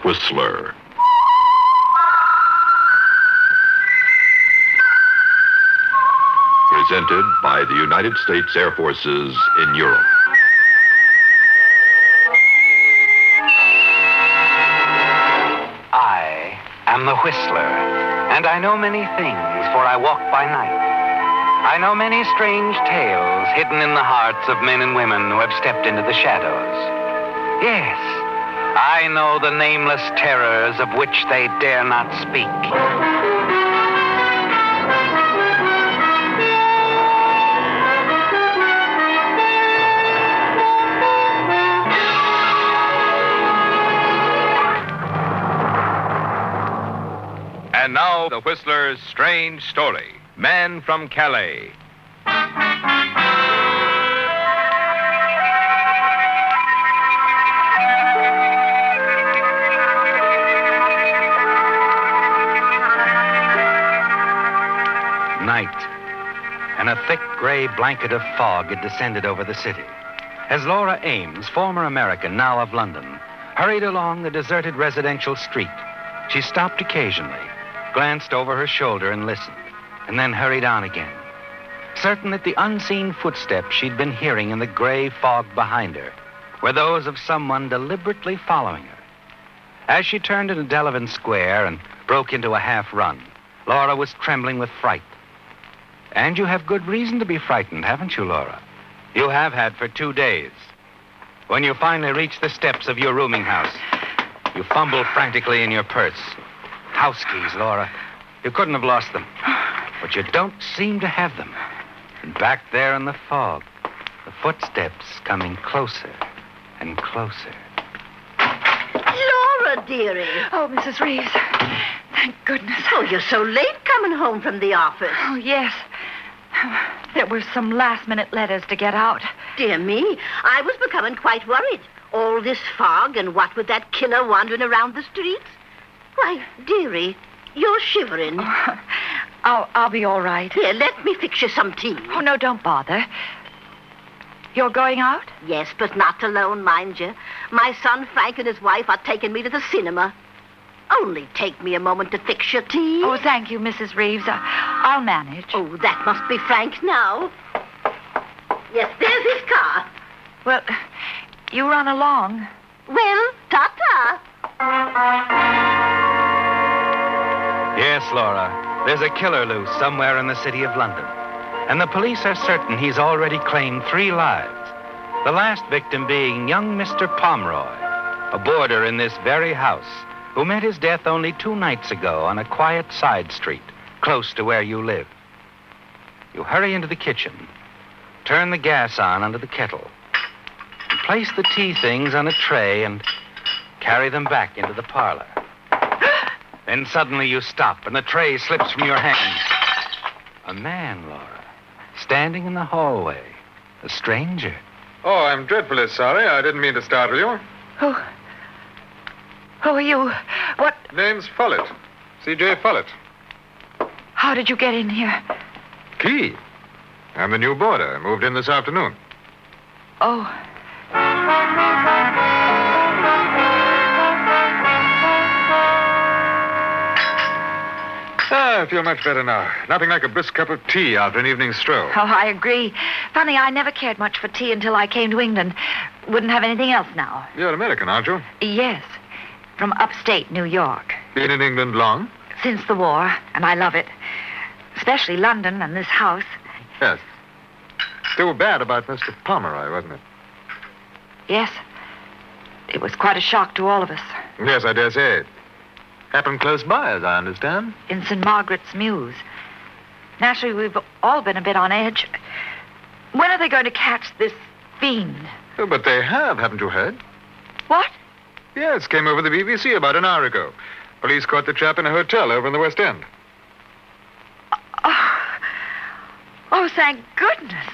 Whistler. Presented by the United States Air Forces in Europe. I am the Whistler, and I know many things, for I walk by night. I know many strange tales hidden in the hearts of men and women who have stepped into the shadows. Yes, I know the nameless terrors of which they dare not speak. And now, the Whistler's strange story. Man from Calais. Night, and a thick gray blanket of fog had descended over the city. As Laura Ames, former American, now of London, hurried along the deserted residential street, she stopped occasionally, glanced over her shoulder and listened, and then hurried on again, certain that the unseen footsteps she'd been hearing in the gray fog behind her were those of someone deliberately following her. As she turned into Delavan Square and broke into a half run, Laura was trembling with fright. And you have good reason to be frightened, haven't you, Laura? You have had for 2 days. When you finally reach the steps of your rooming house, you fumble frantically in your purse. House keys, Laura. You couldn't have lost them. But you don't seem to have them. And back there in the fog, the footsteps coming closer and closer. Laura, dearie. Oh, Mrs. Reeves. Thank goodness. Oh, you're so late coming home from the office. Oh, yes. There were some last-minute letters to get out. Dear me, I was becoming quite worried. All this fog, and what with that killer wandering around the streets? Why, dearie, you're shivering. Oh, I'll be all right. Here, let me fix you some tea. Oh, no, don't bother. You're going out? Yes, but not alone, mind you. My son Frank and his wife are taking me to the cinema. Only take me a moment to fix your tea. Oh, thank you, Mrs. Reeves. I'll manage. Oh, that must be Frank now. Yes, there's his car. Well, you run along. Well, ta-ta. Yes, Laura. There's a killer loose somewhere in the city of London. And the police are certain he's already claimed 3 lives. The last victim being young Mr. Pomeroy, a boarder in this very house, who met his death only 2 nights ago on a quiet side street, close to where you live. You hurry into the kitchen, turn the gas on under the kettle, and place the tea things on a tray and carry them back into the parlor. Then suddenly you stop, and the tray slips from your hands. A man, Laura, standing in the hallway. A stranger. Oh, I'm dreadfully sorry. I didn't mean to startle you. Who are you? What? Name's Follett. C.J. Follett. How did you get in here? Key. I'm the new boarder. Moved in this afternoon. Oh. I feel much better now. Nothing like a brisk cup of tea after an evening stroll. Oh, I agree. Funny, I never cared much for tea until I came to England. Wouldn't have anything else now. You're American, aren't you? Yes. From upstate New York. Been in England long? Since the war, and I love it. Especially London and this house. Yes. Still bad about Mr. Pomeroy, wasn't it? Yes. It was quite a shock to all of us. Yes, I dare say. Happened close by, as I understand. In St. Margaret's Mews. Naturally, we've all been a bit on edge. When are they going to catch this fiend? Oh, but they have, haven't you heard? What? Yes, came over the BBC about an hour ago. Police caught the chap in a hotel over in the West End. Oh, thank goodness.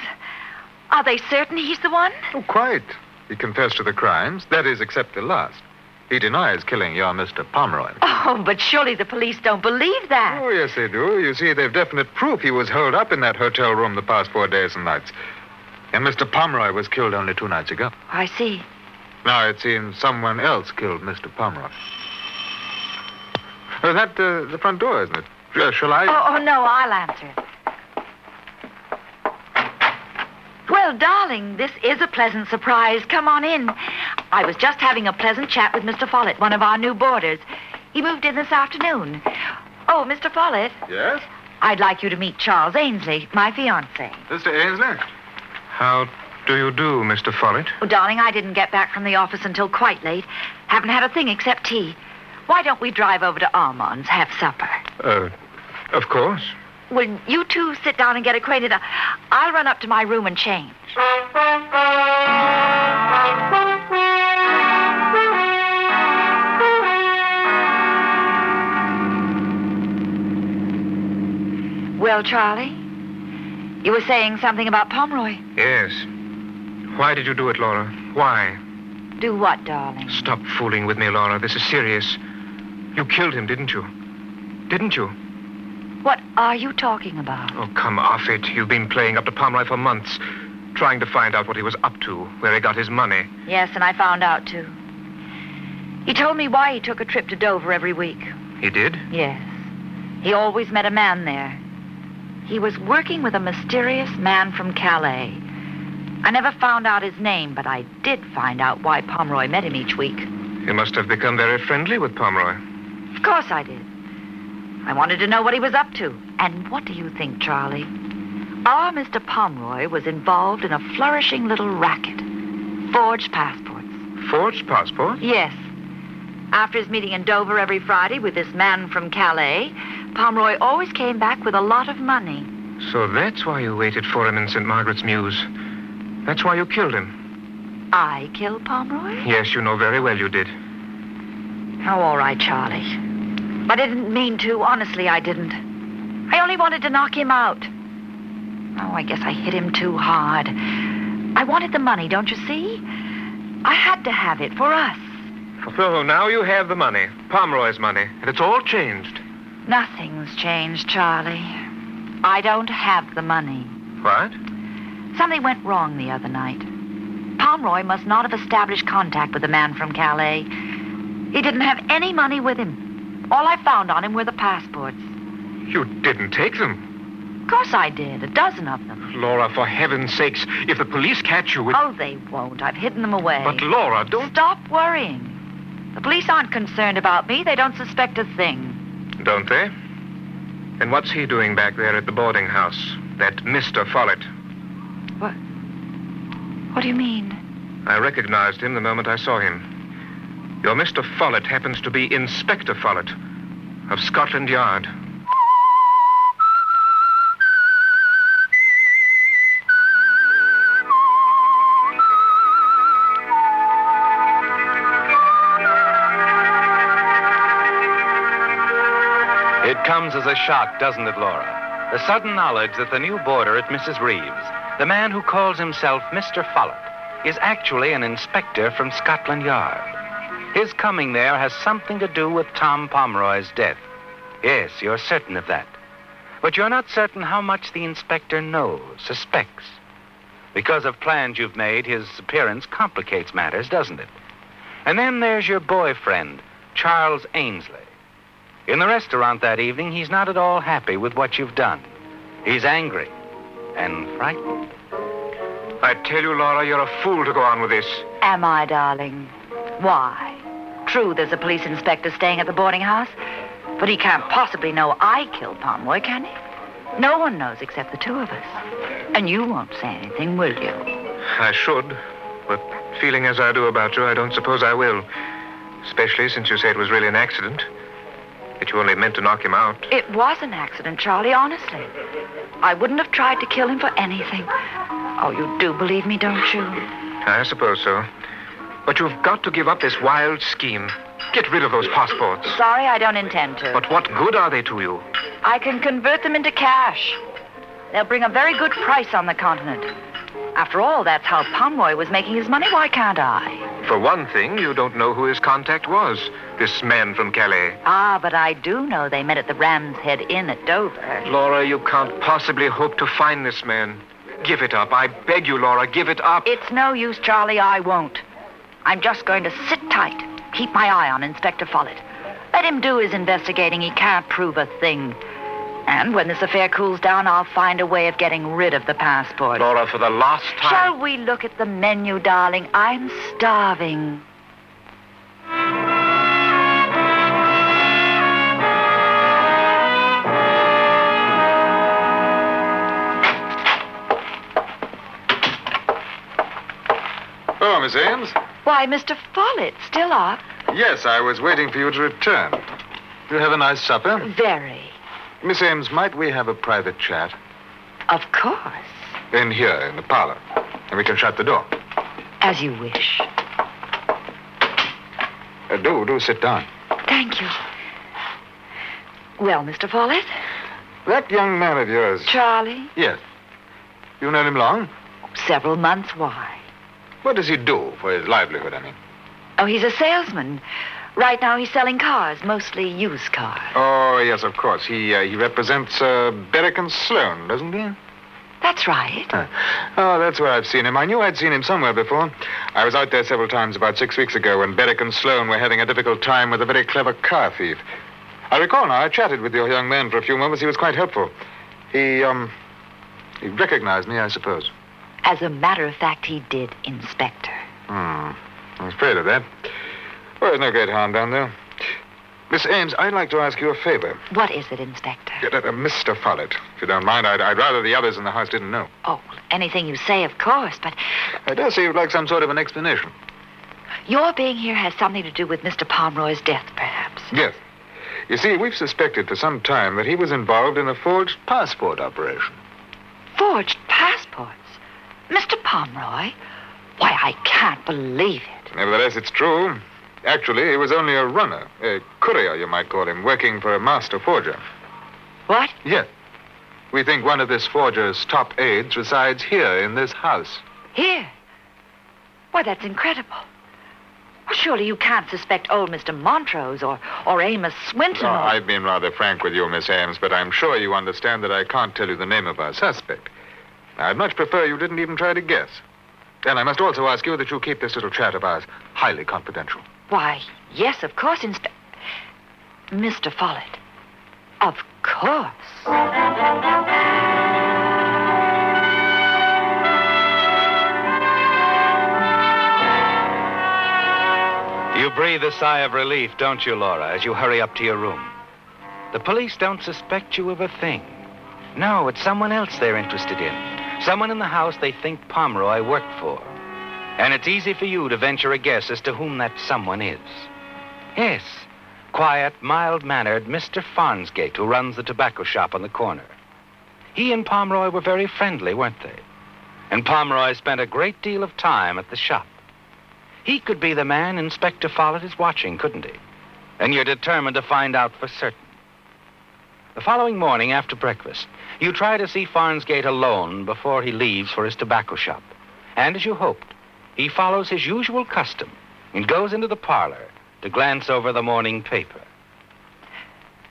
Are they certain he's the one? Oh, quite. He confessed to the crimes. That is, except the last. He denies killing your Mr. Pomeroy. Oh, but surely the police don't believe that. Oh, yes, they do. You see, they've definite proof he was holed up in that hotel room the past 4 days and nights. And Mr. Pomeroy was killed only 2 nights ago. I see. Now, it seems someone else killed Mr. Pomeroy. That the front door, isn't it? Shall I? Oh, no, I'll answer it. Well, darling, this is a pleasant surprise. Come on in. I was just having a pleasant chat with Mr. Follett, one of our new boarders. He moved in this afternoon. Oh, Mr. Follett, Yes? I'd like you to meet Charles Ainsley, my fiancé. Mr. Ainsley? How do you do, Mr. Follett? Oh, darling, I didn't get back from the office until quite late. Haven't had a thing except tea. Why don't we drive over to Armand's, have supper? Of course. Will you two sit down and get acquainted? I'll run up to my room and change. Well, Charlie, you were saying something about Pomeroy. Yes. Why did you do it, Laura? Why? Do what, darling? Stop fooling with me, Laura. This is serious. You killed him, didn't you? Didn't you? What are you talking about? Oh, come off it. You've been playing up to Pomeroy for months, trying to find out what he was up to, where he got his money. Yes, and I found out, too. He told me why he took a trip to Dover every week. He did? Yes. He always met a man there. He was working with a mysterious man from Calais. I never found out his name, but I did find out why Pomeroy met him each week. You must have become very friendly with Pomeroy. Of course I did. I wanted to know what he was up to. And what do you think, Charlie? Our Mr. Pomeroy was involved in a flourishing little racket. Forged passports. Forged passport? Yes. After his meeting in Dover every Friday with this man from Calais, Pomeroy always came back with a lot of money. So that's why you waited for him in St. Margaret's Mews. That's why you killed him. I killed Pomeroy? Yes, you know very well you did. Oh, all right, Charlie. But I didn't mean to. Honestly, I didn't. I only wanted to knock him out. Oh, I guess I hit him too hard. I wanted the money, don't you see? I had to have it for us. So now you have the money, Pomeroy's money, and it's all changed. Nothing's changed, Charlie. I don't have the money. What? Something went wrong the other night. Pomeroy must not have established contact with the man from Calais. He didn't have any money with him. All I found on him were the passports. You didn't take them. Of course I did. A dozen of them. Laura, for heaven's sakes, if the police catch you with... Oh, they won't. I've hidden them away. But, Laura, don't... Stop worrying. The police aren't concerned about me. They don't suspect a thing. Don't they? And what's he doing back there at the boarding house? That Mr. Follett. What? What do you mean? I recognized him the moment I saw him. Your Mr. Follett happens to be Inspector Follett of Scotland Yard. It comes as a shock, doesn't it, Laura? The sudden knowledge that the new boarder at Mrs. Reeves, the man who calls himself Mr. Follett, is actually an inspector from Scotland Yard. His coming there has something to do with Tom Pomeroy's death. Yes, you're certain of that. But you're not certain how much the inspector knows, suspects. Because of plans you've made, his appearance complicates matters, doesn't it? And then there's your boyfriend, Charles Ainsley. In the restaurant that evening, he's not at all happy with what you've done. He's angry and frightened. I tell you, Laura, you're a fool to go on with this. Am I, darling? Why? True, there's a police inspector staying at the boarding house, but he can't possibly know I killed Pomeroy, can he? No one knows except the two of us. And you won't say anything, will you? I should, but feeling as I do about you, I don't suppose I will. Especially since you say it was really an accident. That you only meant to knock him out. It was an accident, Charlie, honestly. I wouldn't have tried to kill him for anything. Oh, you do believe me, don't you? I suppose so. But you've got to give up this wild scheme. Get rid of those passports. Sorry, I don't intend to. But what good are they to you? I can convert them into cash. They'll bring a very good price on the continent. After all, that's how Pomeroy was making his money. Why can't I? For one thing, you don't know who his contact was. This man from Calais. Ah, but I do know they met at the Ram's Head Inn at Dover. Laura, you can't possibly hope to find this man. Give it up. I beg you, Laura, give it up. It's no use, Charlie. I won't. I'm just going to sit tight, keep my eye on Inspector Follett. Let Let him do his investigating. He can't prove a thing. And when this affair cools down, I'll find a way of getting rid of the passport. Laura, for the last time... Shall we look at the menu, darling? I'm starving. Oh, Miss Ames? Why, Mr. Follett, still up? Yes, I was waiting for you to return. You have a nice supper? Very. Miss Ames, might we have a private chat? Of course. In here, in the parlor. And we can shut the door. As you wish. Do sit down. Thank you. Well, Mr. Follett? That young man of yours... Charlie? Yes. You known him long? Several months. Why? What does he do for his livelihood, I mean? Oh, he's a salesman. Right now he's selling cars, mostly used cars. Oh, yes, of course. He represents Berwick and Sloan, doesn't he? That's right. Oh, that's where I've seen him. I knew I'd seen him somewhere before. I was out there several times about 6 weeks ago when Berwick and Sloan were having a difficult time with a very clever car thief. I recall now, I chatted with your young man for a few moments. He was quite helpful. He recognized me, I suppose. As a matter of fact, he did, Inspector. I was afraid of that. Well, there's no great harm down there. Miss Ames, I'd like to ask you a favor. What is it, Inspector? Mr. Follett, if you don't mind, I'd rather the others in the house didn't know. Oh, anything you say, of course, but I dare say you'd like some sort of an explanation. your being here has something to do with Mr. Pomeroy's death, perhaps. Yes. You see, we've suspected for some time that he was involved in a forged passport operation. Forged passports? Mr. Pomeroy? Why, I can't believe it. Nevertheless, it's true. Actually, he was only a runner, a courier, you might call him, working for a master forger. What? Yes. We think one of this forger's top aides resides here in this house. Here? Why, that's incredible. Well, surely you can't suspect old Mr. Montrose or Amos Swinton. I've been rather frank with you, Miss Ames, but I'm sure you understand that I can't tell you the name of our suspect. I'd much prefer you didn't even try to guess. And I must also ask you that you keep this little chat of ours highly confidential. Why, yes, of course, Mr. Follett. Of course. You breathe a sigh of relief, don't you, Laura, as you hurry up to your room? The police don't suspect you of a thing. No, it's someone else they're interested in. Someone in the house they think Pomeroy worked for. And it's easy for you to venture a guess as to whom that someone is. Yes, quiet, mild-mannered Mr. Farnsgate, who runs the tobacco shop on the corner. He and Pomeroy were very friendly, weren't they? And Pomeroy spent a great deal of time at the shop. He could be the man Inspector Follett is watching, couldn't he? And you're determined to find out for certain. The following morning after breakfast, you try to see Farnsgate alone before he leaves for his tobacco shop. And as you hoped, he follows his usual custom and goes into the parlor to glance over the morning paper.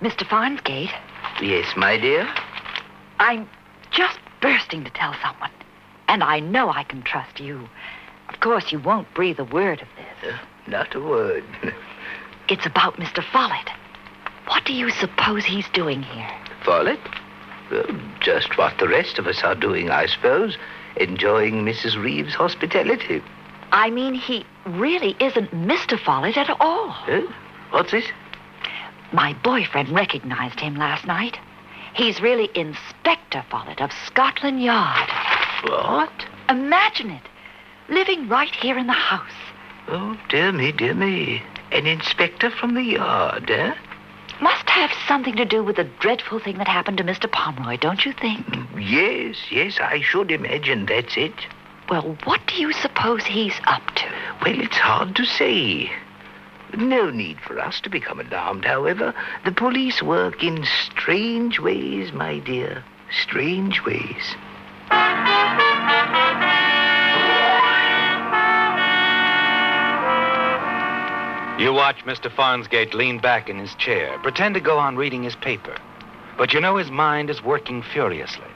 Mr. Farnsgate? Yes, my dear? I'm just bursting to tell someone. And I know I can trust you. Of course, you won't breathe a word of this. Not a word. It's about Mr. Follett. What do you suppose he's doing here? Follett? Well, just what the rest of us are doing, I suppose. Enjoying Mrs. Reeves' hospitality. I mean, he really isn't Mr. Follett at all. What's this? My boyfriend recognized him last night. He's really Inspector Follett of Scotland Yard. What? Imagine it. Living right here in the house. Oh, dear me. An inspector from the yard, eh? Must have something to do with the dreadful thing that happened to Mr. Pomeroy, don't you think? Yes, I should imagine that's it. Well, what do you suppose he's up to? Well, it's hard to say. No need for us to become alarmed, however. The police work in strange ways, my dear. Strange ways. You watch Mr. Farnsgate lean back in his chair, pretend to go on reading his paper. But you know his mind is working furiously.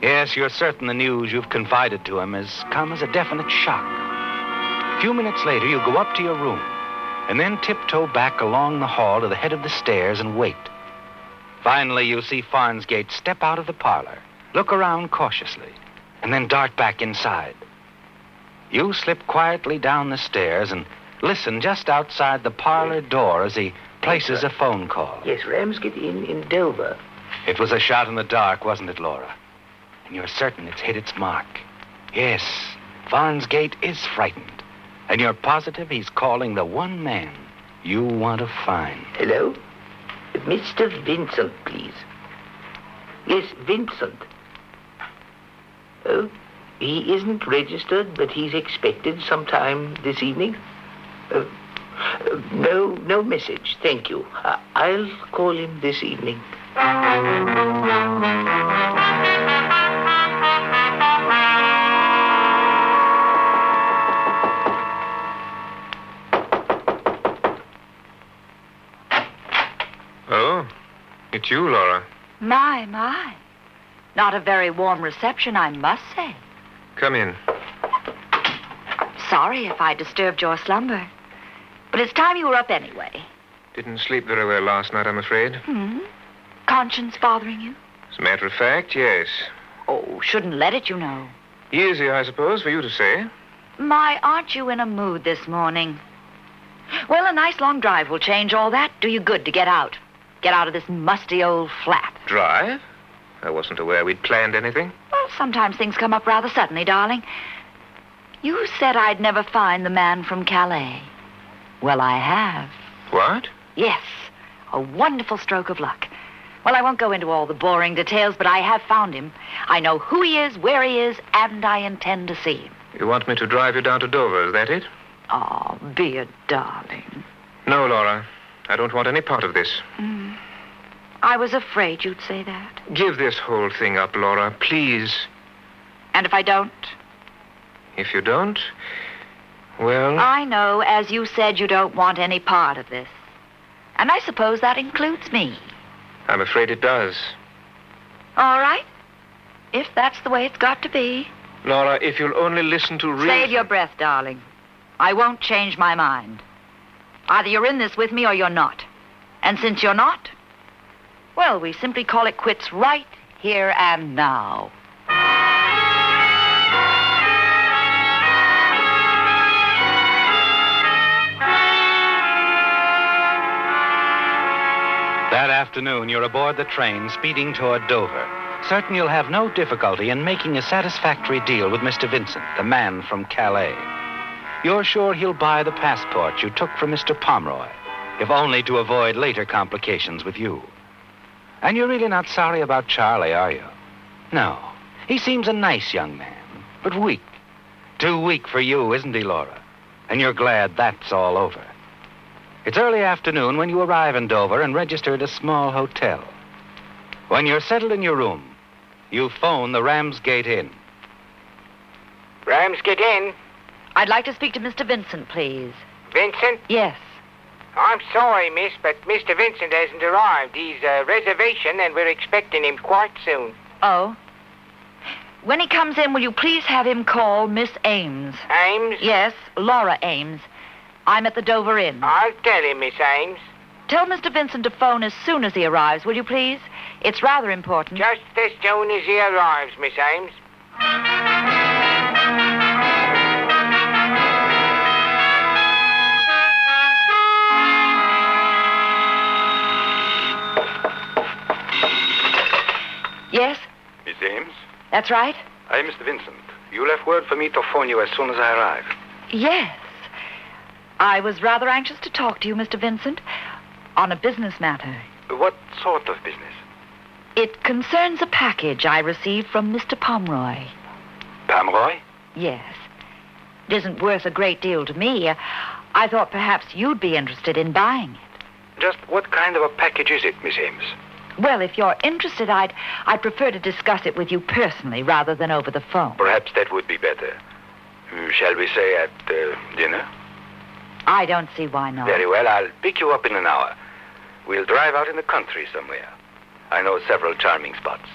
Yes, you're certain the news you've confided to him has come as a definite shock. A few minutes later, you go up to your room, and then tiptoe back along the hall to the head of the stairs and wait. Finally, you see Farnsgate step out of the parlor, look around cautiously, and then dart back inside. You slip quietly down the stairs and listen just outside the parlor door as he places a phone call. Yes, Ramsgate in Dover. It was a shot in the dark, wasn't it, Laura? And you're certain it's hit its mark. Yes, Farnsgate is frightened. And you're positive he's calling the one man you want to find. Hello? Mr. Vincent, please. Yes, Vincent. Oh, he isn't registered, but he's expected sometime this evening. No message, thank you. I'll call him this evening. Oh, it's you, Laura. My. Not a very warm reception, I must say. Come in. Sorry if I disturbed your slumber. But it's time you were up anyway. Didn't sleep very well last night, I'm afraid. Conscience bothering you? As a matter of fact, yes. Oh, shouldn't let it, you know. Easy, I suppose, for you to say. My, aren't you in a mood this morning? Well, a nice long drive will change all that. Do you good to get out. Get out of this musty old flat. Drive? I wasn't aware we'd planned anything. Well, sometimes things come up rather suddenly, darling. You said I'd never find the man from Calais. Well, I have. What? Yes, a wonderful stroke of luck. Well, I won't go into all the boring details, but I have found him. I know who he is, where he is, and I intend to see him. You want me to drive you down to Dover, is that it? Oh, be a darling. No, Laura. I don't want any part of this. I was afraid you'd say that. Give this whole thing up, Laura, please. And if I don't? If you don't, well... I know, as you said, you don't want any part of this. And I suppose that includes me. I'm afraid it does. All right. If that's the way it's got to be. Laura, if you'll only listen to reason... Save your breath, darling. I won't change my mind. Either you're in this with me or you're not. And since you're not, well, we simply call it quits right here and now. That afternoon, you're aboard the train speeding toward Dover, certain you'll have no difficulty in making a satisfactory deal with Mr. Vincent, the man from Calais. You're sure he'll buy the passport you took from Mr. Pomeroy, if only to avoid later complications with you. And you're really not sorry about Charlie, are you? No. He seems a nice young man, but weak. Too weak for you, isn't he, Laura? And you're glad that's all over. It's early afternoon when you arrive in Dover and register at a small hotel. When you're settled in your room, you phone the Ramsgate Inn. Ramsgate Inn? I'd like to speak to Mr. Vincent, please. Vincent? Yes. I'm sorry, miss, but Mr. Vincent hasn't arrived. He's a reservation, and we're expecting him quite soon. Oh? When he comes in, will you please have him call Miss Ames? Ames? Yes, Laura Ames. I'm at the Dover Inn. I'll tell him, Miss Ames. Tell Mr. Vincent to phone as soon as he arrives, will you please? It's rather important. Just as soon as he arrives, Miss Ames. Yes? Miss Ames? That's right? I'm Mr. Vincent. You left word for me to phone you as soon as I arrive. Yes. I was rather anxious to talk to you, Mr. Vincent, on a business matter. What sort of business? It concerns a package I received from Mr. Pomeroy. Pomeroy? Yes. It isn't worth a great deal to me. I thought perhaps you'd be interested in buying it. Just what kind of a package is it, Miss Ames? Well, if you're interested, I'd prefer to discuss it with you personally rather than over the phone. Perhaps that would be better. Shall we say at dinner? I don't see why not. Very well, I'll pick you up in an hour. We'll drive out in the country somewhere. I know several charming spots.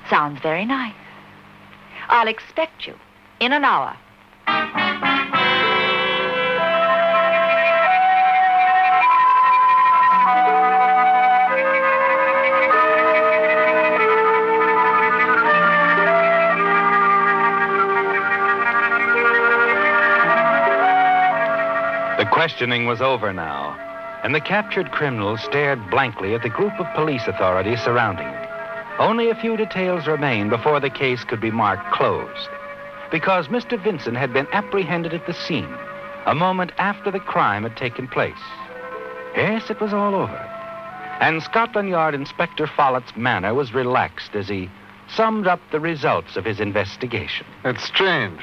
Sounds very nice. I'll expect you in an hour. questioning was over now, and the captured criminal stared blankly at the group of police authorities surrounding him. Only a few details remained before the case could be marked closed, because Mr. Vincent had been apprehended at the scene a moment after the crime had taken place. Yes, it was all over. And Scotland Yard Inspector Follett's manner was relaxed as he summed up the results of his investigation. It's strange.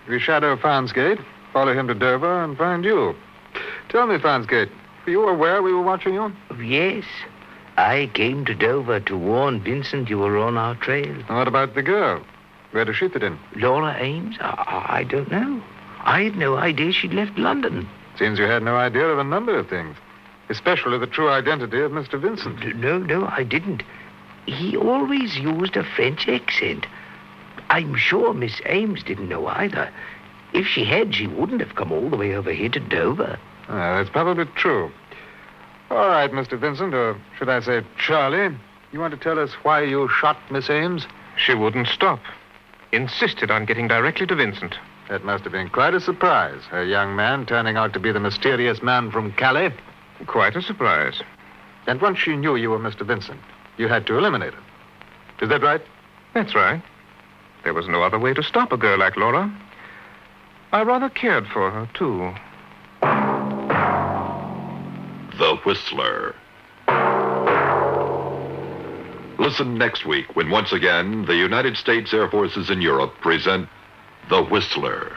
We shadow Farnsgate, follow him to Dover, and find you. Tell me, Farnsgate, were you aware we were watching you? Yes. I came to Dover to warn Vincent you were on our trail. And what about the girl? Where does she fit in? Laura Ames? I don't know. I had no idea she'd left London. Seems you had no idea of a number of things, especially the true identity of Mr. Vincent. No, I didn't. He always used a French accent. I'm sure Miss Ames didn't know either. If she had, she wouldn't have come all the way over here to Dover. That's probably true. All right, Mr. Vincent, or should I say Charlie, you want to tell us why you shot Miss Ames? She wouldn't stop. Insisted on getting directly to Vincent. That must have been quite a surprise, her young man turning out to be the mysterious man from Calais. Quite a surprise. And once she knew you were Mr. Vincent, you had to eliminate her. Is that right? That's right. There was no other way to stop a girl like Laura. I rather cared for her, too. The Whistler. Listen next week when once again the United States Air Forces in Europe present The Whistler.